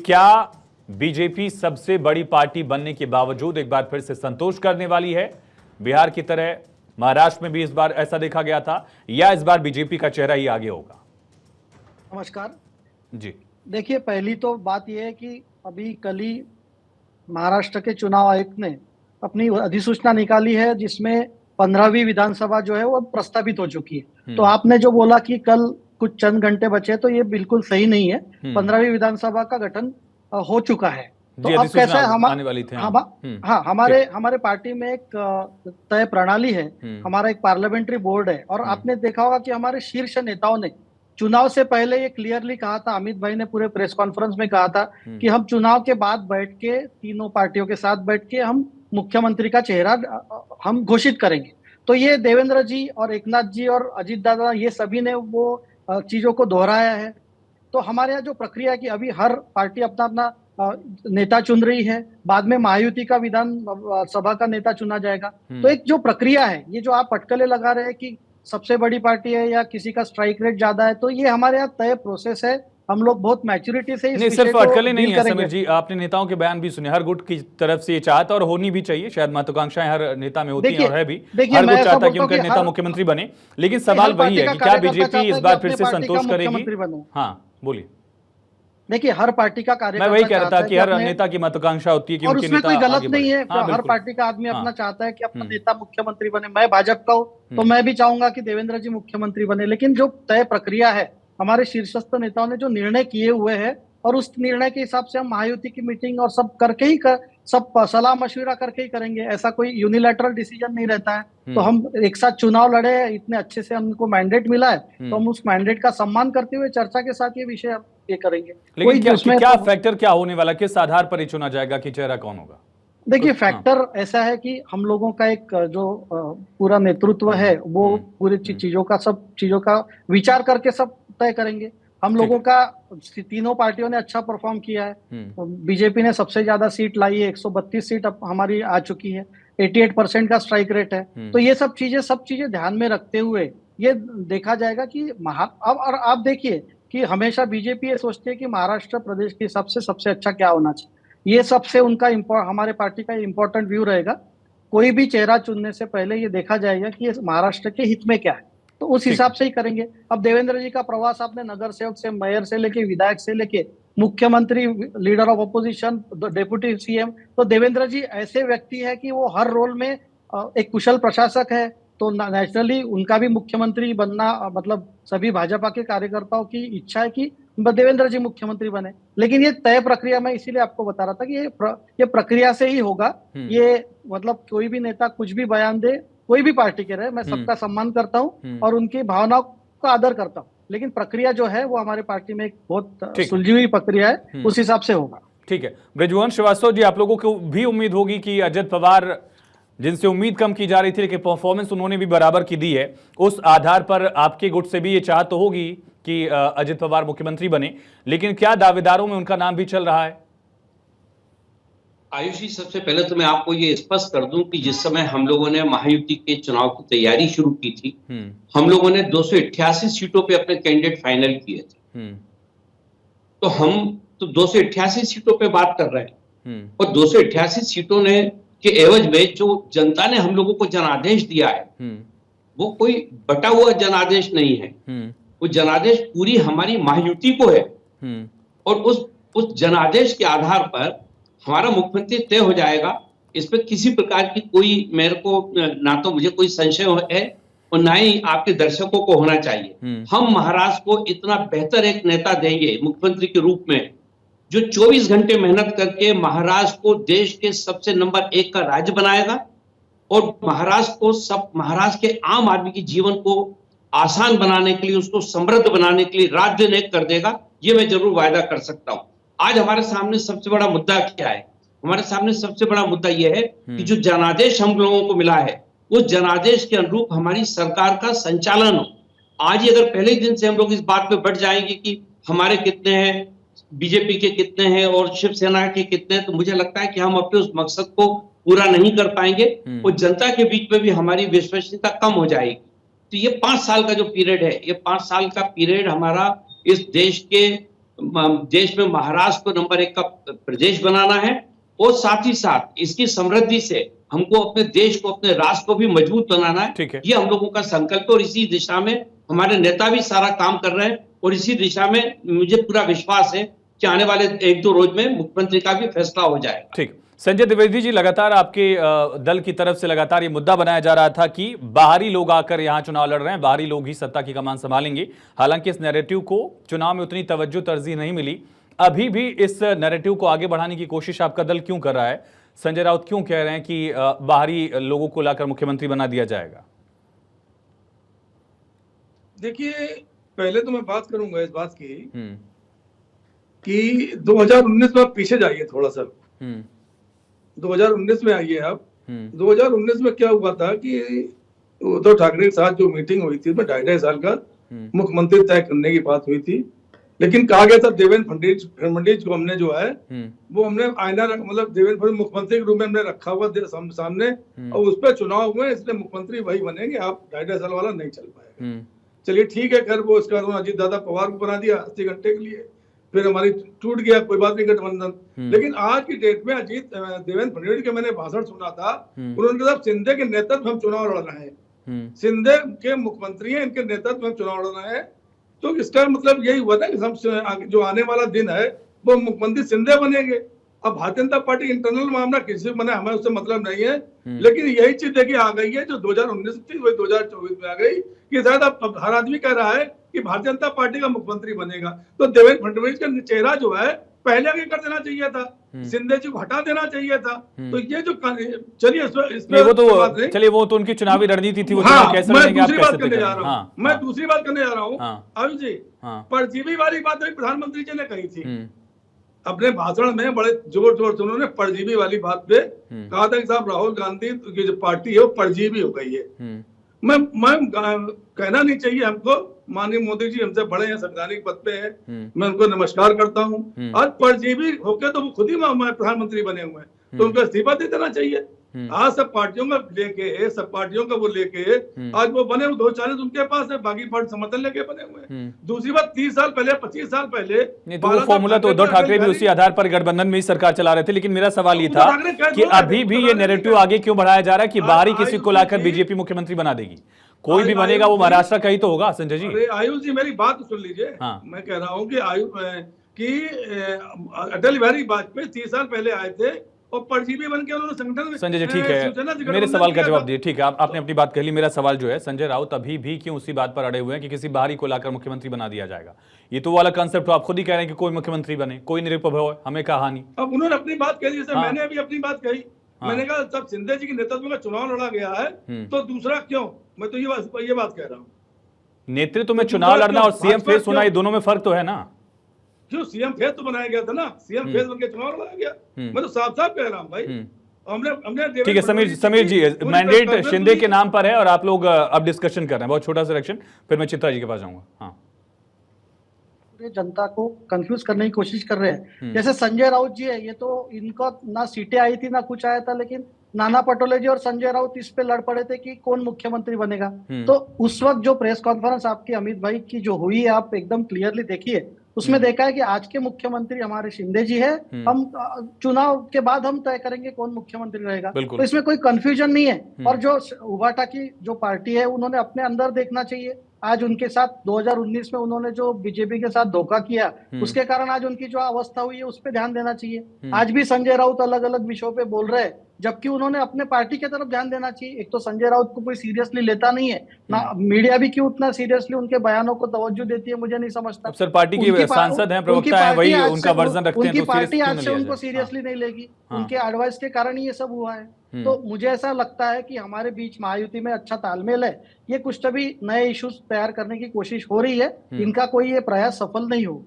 क्या बीजेपी सबसे बड़ी पार्टी बनने के बावजूद एक बार फिर से संतोष करने वाली है? बिहार की तरह महाराष्ट्र में भी इस बार ऐसा देखा गया था, या इस बार बीजेपी का चेहरा ही आगे होगा? नमस्कार जी देखिए, पहली तो बात यह है कि अभी कल ही महाराष्ट्र के चुनाव आयुक्त ने अपनी अधिसूचना निकाली है, जिसमें 15वीं विधानसभा जो है वो प्रस्तावित हो चुकी है। तो आपने जो बोला कि कल कुछ चंद घंटे बचे, तो ये बिल्कुल सही नहीं है। 15वीं विधानसभा का गठन हो चुका है। तो अब कैसा है, आने वाली थे हाँ, हमारे पार्टी में एक तय प्रणाली है, हमारा एक पार्लियामेंट्री बोर्ड है। और आपने देखा होगा कि हमारे शीर्ष नेताओं ने चुनाव से पहले ये क्लियरली कहा था, अमित भाई ने पूरे प्रेस कॉन्फ्रेंस में कहा था कि हम चुनाव के बाद बैठ के तीनों पार्टियों के साथ बैठ के हम मुख्यमंत्री का चेहरा हम घोषित करेंगे। तो ये देवेंद्र जी और एकनाथ जी और अजीत दादा, ये सभी ने वो चीजों को दोहराया है। तो हमारे यहाँ जो प्रक्रिया है कि अभी हर पार्टी अपना अपना नेता चुन रही है, बाद में महायुति का विधान सभा का नेता चुना जाएगा। तो एक जो प्रक्रिया है, ये जो आप अटकलें लगा रहे हैं कि सबसे बड़ी पार्टी है या किसी का स्ट्राइक रेट ज्यादा है, तो ये हमारे यहाँ तय प्रोसेस है। हम लोग बहुत मैच्योरिटी से इस नहीं, सिर्फ अटकलें नहीं है समीर जी, आपने नेताओं के बयान भी सुने। हर गुट की तरफ से ये चाहता और होनी भी चाहिए, शायद महत्वाकांक्षाएं हर नेता में होती हैं और है भी। हर गुट चाहता है कि उनका नेता मुख्यमंत्री बने, लेकिन सवाल वही है कि क्या बीजेपी इस बार फिर से संतोष करेगी? हाँ बोलिए। देखिए, हर पार्टी का कार्यकर्ता, मैं वही कह रहा था कि हर नेता की महत्वाकांक्षा होती है कि उनके नेता कोई गलत नहीं है। हाँ, हर पार्टी का आदमी अपना चाहता है कि अपना नेता मुख्यमंत्री बने। मैं भाजपा का हूं तो मैं भी चाहूंगा कि देवेंद्र जी मुख्यमंत्री बने। लेकिन जो तय प्रक्रिया है, हमारे शीर्षस्थ नेताओं ने जो निर्णय किए हुए हैं, और उस निर्णय के हिसाब से हम महायुति की मीटिंग और सब करके ही सब सलाह मशविरा करके ही करेंगे। ऐसा कोई यूनिलैटरल डिसीजन नहीं रहता है। तो हम एक साथ चुनाव लड़े हैं, इतने अच्छे से हमको मैंडेट मिला है, तो हम उस मैंडेट का सम्मान करते हुए चर्चा के साथ ये विषय ये करेंगे। लेकिन क्या फैक्टर क्या होने वाला, किस आधार पर ही चुना जाएगा कि चेहरा कौन होगा? देखिए, फैक्टर ऐसा है कि हम लोगों का एक जो पूरा नेतृत्व है, वो पूरी चीजों का, सब चीजों का विचार करके सब तय करेंगे। हम लोगों का तीनों पार्टियों ने अच्छा परफॉर्म किया है। बीजेपी ने सबसे ज्यादा सीट लाई है, 132 सीट अब हमारी आ चुकी है, 88% का स्ट्राइक रेट है। तो ये सब चीजें ध्यान में रखते हुए ये देखा जाएगा कि अब और आप देखिए कि हमेशा बीजेपी ये सोचती है कि महाराष्ट्र प्रदेश के हिसाब से सबसे अच्छा क्या होना चाहिए। ये सबसे उनका हमारे पार्टी का इम्पोर्टेंट व्यू रहेगा। कोई भी चेहरा चुनने से पहले ये देखा जाएगा कि ये महाराष्ट्र के हित में क्या है, तो उस हिसाब से ही करेंगे। अब देवेंद्र जी का प्रवास आपने नगर सेवक से, मेयर से लेके, विधायक से लेके मुख्यमंत्री, leader of opposition, deputy CM, तो देवेंद्र जी ऐसे व्यक्ति है कि वो हर रोल में एक कुशल प्रशासक है। तो नेचुरली उनका भी मुख्यमंत्री बनना, मतलब सभी भाजपा के कार्यकर्ताओं की इच्छा है कि देवेंद्र जी मुख्यमंत्री बने। लेकिन ये तय प्रक्रिया, मैं इसीलिए आपको बता रहा था कि ये प्रक्रिया से ही होगा। ये मतलब कोई भी नेता कुछ भी बयान दे, कोई भी पार्टी के रहे, मैं सबका सम्मान करता हूं और उनकी भावनाओं का आदर करता हूं, लेकिन प्रक्रिया जो है वो हमारे पार्टी में एक बहुत सुलझी हुई प्रक्रिया है, उस हिसाब से होगा। ठीक है। बृजवंश श्रीवास्तव जी, आप लोगों को भी उम्मीद होगी कि अजित पवार, जिनसे उम्मीद कम की जा रही थी लेकिन परफॉर्मेंस उन्होंने भी बराबर की दी है, उस आधार पर आपके गुट से भी ये चाहत तो होगी कि अजित पवार मुख्यमंत्री बने, लेकिन क्या दावेदारों में उनका नाम भी चल रहा है? आयुष जी, सबसे पहले तो मैं आपको ये स्पष्ट कर दूं कि जिस समय हम लोगों ने महायुति के चुनाव की तैयारी शुरू की थी, हम लोगों ने 288 सीटों पे अपने कैंडिडेट फाइनल किए थे। तो हम तो 288 सीटों पे बात कर रहे हैं, और 288 सीटों ने के एवज में जो जनता ने हम लोगों को जनादेश दिया है, वो कोई बटा हुआ जनादेश नहीं है। वो जनादेश पूरी हमारी महायुति को है, और उस जनादेश के आधार पर हमारा मुख्यमंत्री तय हो जाएगा। इस पर किसी प्रकार की कोई, मेरे को ना तो मुझे कोई संशय है और ना ही आपके दर्शकों को होना चाहिए। हम महाराष्ट्र को इतना बेहतर एक नेता देंगे मुख्यमंत्री के रूप में, जो 24 घंटे मेहनत करके महाराष्ट्र को देश के सबसे नंबर 1 का राज्य बनाएगा, और महाराष्ट्र के आम आदमी के जीवन को आसान बनाने के लिए, उसको समृद्ध बनाने के लिए रात दिन एक कर देगा। ये मैं जरूर वायदा कर सकता हूं। आज हमारे सामने सबसे बड़ा मुद्दा क्या है? हमारे सामने सबसे बड़ा मुद्दा यह है कि जो जनादेश हम लोगों को मिला है, उस जनादेश के अनुरूप हमारी सरकार का संचालन हो। आज ही अगर पहले दिन से हम लोग इस बात पे बढ़ जाएंगे कि हमारे कितने हैं, बीजेपी के कितने हैं और शिवसेना के कितने हैं, तो मुझे लगता है कि हम अपने उस मकसद को पूरा नहीं कर पाएंगे, और जनता के बीच में भी हमारी विश्वसनीयता कम हो जाएगी। तो ये 5 साल का जो पीरियड है, ये 5 साल का पीरियड हमारा इस देश के देश में महाराष्ट्र को नंबर 1 का प्रदेश बनाना है, और साथ ही साथ इसकी समृद्धि से हमको अपने देश को, अपने राष्ट्र को भी मजबूत बनाना है। ठीक है। ये हम लोगों का संकल्प है, और इसी दिशा में हमारे नेता भी सारा काम कर रहे हैं, और इसी दिशा में मुझे पूरा विश्वास है कि आने वाले 1-2 रोज में मुख्यमंत्री का भी फैसला हो जाएगा। ठीक। संजय द्विवेदी जी, लगातार आपके दल की तरफ से लगातार ये मुद्दा बनाया जा रहा था कि बाहरी लोग आकर यहां चुनाव लड़ रहे हैं, बाहरी लोग ही सत्ता की कमान संभालेंगे। हालांकि इस नैरेटिव को चुनाव में उतनी तवज्जो तरजीह नहीं मिली। अभी भी इस नैरेटिव को आगे बढ़ाने की कोशिश आपका दल क्यों कर रहा है? संजय राउत क्यों कह रहे हैं कि बाहरी लोगों को लाकर मुख्यमंत्री बना दिया जाएगा? देखिए, पहले तो मैं बात करूंगा इस बात की कि 2019 में आप पीछे जाइए थोड़ा सा। 2019 में आइए आप। 2019 में क्या हुआ था कि उद्धव ठाकरे के साथ जो मीटिंग हुई थी, उसमें 2.5 साल का मुख्यमंत्री तय करने की बात हुई थी, लेकिन कहा गया था देवेंद्र फडणवीस को हमने जो है वो हमने आईना, मतलब देवेंद्र फडणवीस मुख्यमंत्री के रूप में हमने रखा हुआ सामने, और उस पर चुनाव हुए, इसलिए मुख्यमंत्री वही बनेंगे, आप 2.5 साल वाला नहीं चल पाएगा। चलिए ठीक है, खैर वो इसका अजीत दादा पवार को बना दिया 80 घंटे के लिए, फिर हमारी टूट गया, कोई बात नहीं, गठबंधन। लेकिन आज की डेट में देवेंद्र फडणवीस के मैंने भाषण सुना था, उन्होंने कहा शिंदे के नेतृत्व हम चुनाव लड़ रहे हैं, शिंदे के मुख्यमंत्री हैं, इनके नेतृत्व में चुनाव लड़ रहे हैं। तो इसका मतलब यही हुआ था कि हम जो आने वाला दिन है वो मुख्यमंत्री शिंदे बनेंगे। अब भारतीय जनता पार्टी इंटरनल मामला किसी बने, हमें उससे मतलब नहीं है, लेकिन यही चीज देखिए आ गई है जो 2019 थी वही 2024 में आ गई कि शायद अब हर आदमी कह रहा है कि भारतीय जनता पार्टी का मुख्यमंत्री बनेगा। तो देवेंद्र फडणवीस का चेहरा जो है पहले आगे कर देना चाहिए था, शिंदे जी को हटा देना चाहिए था। तो ये जो चलिए इसमें वो तो चलिए वो तो उनकी चुनावी रणनीति थी, वो हाँ, कैसे मैं लड़ेंगे, दूसरी आप बात कैसे करने जा करेंगे? रहा हूँ, मैं दूसरी बात करने जा रहा हूँ अभी जी। परजीवी वाली बात प्रधानमंत्री जी ने कही थी अपने भाषण में, बड़े जोर जोर से उन्होंने परजीवी वाली बात पे कहा था कि साहब राहुल गांधी की जो पार्टी है वो परजीवी हो गई है। मैं कहना नहीं चाहिए हमको, माननीय मोदी जी हमसे बड़े हैं, संवैधानिक पद पे हैं, मैं उनको नमस्कार करता हूँ। आज परजीवी होके तो वो खुद ही प्रधानमंत्री बने हुए हैं, तो उनको इस्तीफा दे देना चाहिए। आज सब पार्टियों का वो लेके आज वो बने, 240 उनके पास है, बाकी पार्टी समर्थन लेके बने हुए हैं। दूसरी बात 30 साल पहले 25 साल पहले तो वो फॉर्मूला तो उद्धव ठाकरे भी उसी आधार पर गठबंधन में ही सरकार चला रहे थे। लेकिन मेरा सवाल ये था कि अभी भी ये नैरेटिव आगे क्यों बढ़ाया जा रहा है कि बाहरी किसी को लाकर बीजेपी मुख्यमंत्री बना देगी? कोई भी बनेगा वो महाराष्ट्र का ही तो होगा। संजय जी, आयुष जी मेरी बात सुन लीजिए। मैं कह रहा हूँ कि अटल बिहारी वाजपेयी 30 साल पहले आए थे और परजीवी बन के उन्होंने संगठन में। संजय जी ठीक है, मेरे सवाल का जवाब दिए। ठीक है, आपने अपनी बात कह ली। मेरा सवाल जो है, संजय राउत अभी भी क्यों उसी बात पर अड़े हुए हैं कि किसी बाहरी को लाकर मुख्यमंत्री बना दिया जाएगा? ये तो वाला कंसेप्ट तो आप खुद ही कह रहे हैं कि कोई मुख्यमंत्री बने, कोई निरुपभव है, हमें क्या हानि। अब उन्होंने अपनी बात कही, जैसे मैंने भी अपनी बात कही। मैंने कहा जब शिंदे जी के नेतृत्व में चुनाव लड़ा गया है तो दूसरा क्यों? मैं तो ये बात कह रहा हूँ। नेतृत्व में चुनाव लड़ना और सीएम फेस होना, ये दोनों में फर्क तो है ना। क्यों? सीएम फेस तो बनाया गया था ना, सीएम फेस बनके चुनाव लड़ाया गया। मैं तो साफ साफ कह रहा हूँ भाई। हमने ठीक है समीर जी, मैंडेट शिंदे के नाम पर है और आप लोग अब डिस्कशन कर रहे हैं, बहुत छोटा सा रिएक्शन, फिर मैं चित्रा जी के पास जाऊंगा। हाँ, जनता को कंफ्यूज करने की कोशिश कर रहे हैं। जैसे संजय राउत जी है, ये तो इनको ना सीटें आई थी ना कुछ आया था, लेकिन नाना पटोले जी और संजय राउत इस पे लड़ पड़े थे कि कौन मुख्यमंत्री बनेगा। तो उस वक्त जो प्रेस कॉन्फ्रेंस आपकी अमित भाई की जो हुई है, आप एकदम क्लियरली देखिए, उसमें देखा है कि आज के मुख्यमंत्री हमारे शिंदे जी है। हम चुनाव के बाद हम तय करेंगे कौन मुख्यमंत्री रहेगा, तो इसमें कोई कंफ्यूजन नहीं है। और जो उभाटा की जो पार्टी है, उन्होंने अपने अंदर देखना चाहिए। आज उनके साथ 2019 में उन्होंने जो बीजेपी के साथ धोखा किया, उसके कारण आज उनकी जो अवस्था हुई है उस पर ध्यान देना चाहिए। आज भी संजय राउत अलग अलग विषयों पे बोल रहे हैं, जबकि उन्होंने अपने पार्टी की तरफ ध्यान देना चाहिए। एक तो संजय राउत को कोई सीरियसली लेता नहीं है ना, मीडिया भी क्यों उतना सीरियसली उनके बयानों को तवज्जो देती है, मुझे नहीं समझता। सर पार्टी की सांसद हैं, प्रवक्ता हैं, वही उनका वर्जन रखते हैं, उनकी पार्टी आज से उनको सीरियसली नहीं लेगी। उनके एडवाइस के कारण ये सब हुआ है। तो मुझे ऐसा लगता है कि हमारे बीच महायुति में अच्छा तालमेल है। ये कुछ तभी नए इश्यूज तैयार करने की कोशिश हो रही है, इनका कोई ये प्रयास सफल नहीं होगा।